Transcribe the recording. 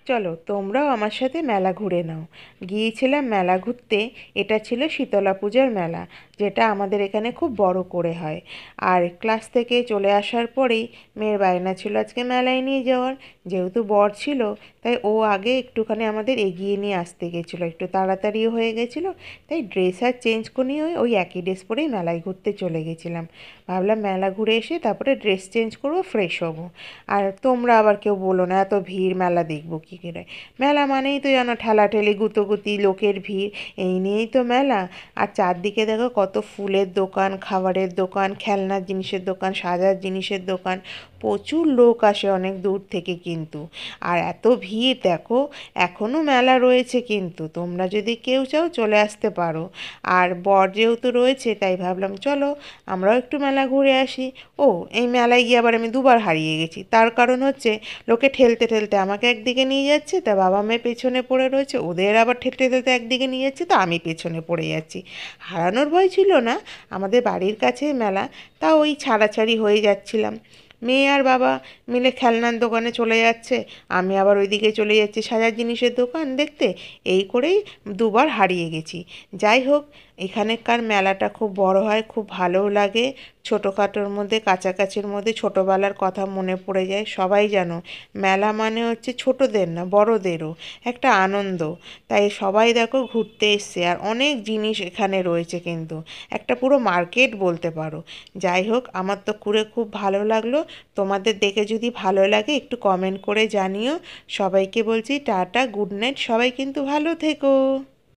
চলো তোমরাও আমার সাথে মেলা ঘুরে নাও। গিয়েছিলাম মেলা ঘুরতে। এটা ছিল শীতলা পূজার মেলা, যেটা আমাদের এখানে খুব বড় করে হয়। আর ক্লাস থেকে চলে আসার পরেই মেয়ের বায়না ছিল আজকে মেলায় নিয়ে যাওয়ার। যেহেতু বর ছিল, তাই ও আগে একটুখানি আমাদের এগিয়ে নিয়ে আসতে গেছিলো, একটু তাড়াতাড়িও হয়ে গেছিলো। তাই ড্রেস আর চেঞ্জ করে ওই একই ড্রেস পরেই মেলায় ঘুরতে চলে গেছিলাম। ভাবলাম মেলা ঘুরে এসে তারপরে ড্রেস চেঞ্জ করবো, ফ্রেশ হবো। আর তোমরা আবার কেউ বলো না এত ভিড়, মেলা দেখবো কী করে। মেলা মানেই তো জানো ঠেলাঠেলি, গুতোগুতি, লোকের ভিড়, এই নিয়েই তো মেলা। আর চারদিকে দেখো কত ফুলের দোকান, খাবারের দোকান, খেলনার জিনিসের দোকান, সাজার জিনিসের দোকান। প্রচুর লোক আসে অনেক দূর থেকে কিন্তু। আর এত ভিড় দেখো, এখনও মেলা রয়েছে কিন্তু, তোমরা যদি কেউ চাও চলে আসতে পারো। আর বর যেহেতু রয়েছে তাই ভাবলাম চলো আমরাও একটু মেলা ঘুরে আসি। ও, এই মেলায় গিয়ে আবার আমি দুবার হারিয়ে গেছি। তার কারণ হচ্ছে লোকে ঠেলতে ঠেলতে আমাকে একদিকে নিয়ে যাচ্ছে, তা বাবা মেয়ে পেছনে পড়ে রয়েছে, ওদের আবার ঠেলতে ঠেলতে একদিকে নিয়ে যাচ্ছে, তো আমি পেছনে পড়ে যাচ্ছি। হারানোর ভয় ছিল না, আমাদের বাড়ির কাছে মেলা, তা ওই ছাড়াছাড়ি হয়ে যাচ্ছিলাম। মেয়ে আর বাবা মিলে খেলনার দোকানে চলে যাচ্ছে, আমি আবার ওইদিকে চলে যাচ্ছি সাজার জিনিসের দোকান দেখতে। এই করেই দুবার হারিয়ে গেছি। যাই হোক, এখানকার মেলাটা খুব বড় হয়, খুব ভালোও লাগে। ছোটোখাটোর মধ্যে, কাছাকাছির মধ্যে ছোটোবেলার কথা মনে পড়ে যায়। সবাই জানো মেলা মানে হচ্ছে ছোটোদের না বড়োদেরও একটা আনন্দ। তাই সবাই দেখো ঘুরতে এসছে, আর অনেক জিনিস এখানে রয়েছে কিন্তু, একটা পুরো মার্কেট বলতে পারো। যাই হোক, আমার তো ঘুরে খুব ভালো লাগলো। তোমাদের দেখে যদি ভালো লাগে একটু কমেন্ট করে জানিও। সবাইকে বলছি টাটা, গুড নাইট, সবাই কিন্তু ভালো থেকো।